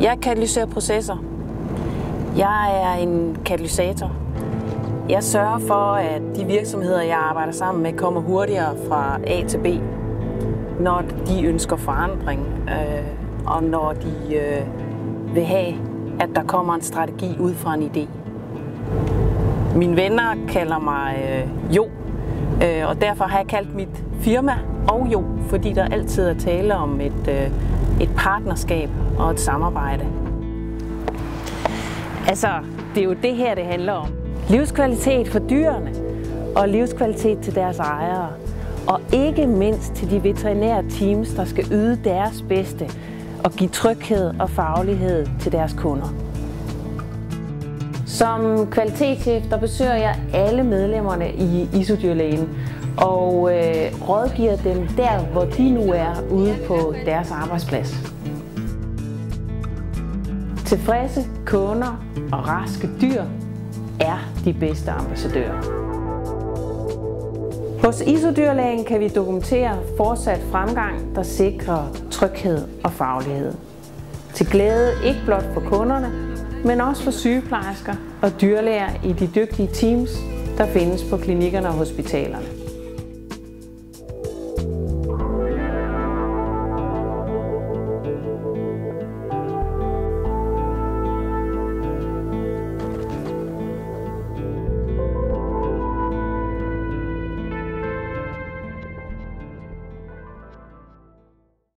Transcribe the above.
Jeg katalyserer processer. Jeg er en katalysator. Jeg sørger for, at de virksomheder, jeg arbejder sammen med, kommer hurtigere fra A til B, når de ønsker forandring, og når de vil have, at der kommer en strategi ud fra en idé. Mine venner kalder mig Jo, og derfor har jeg kaldt mit firma og Jo, fordi der altid er tale om et partnerskab og et samarbejde. Altså, det er jo det her, det handler om. Livskvalitet for dyrene og livskvalitet til deres ejere. Og ikke mindst til de veterinære teams, der skal yde deres bedste og give tryghed og faglighed til deres kunder. Som kvalitetschef, der besøger jeg alle medlemmerne i ISO-dyrlægen og rådgiver dem der, hvor de nu er ude på deres arbejdsplads. Tilfredse kunder og raske dyr er de bedste ambassadører. Hos ISO-dyrlægen kan vi dokumentere fortsat fremgang, der sikrer tryghed og faglighed. Til glæde ikke blot for kunderne, men også for sygeplejersker og dyrlæger i de dygtige teams, der findes på klinikkerne og hospitalerne.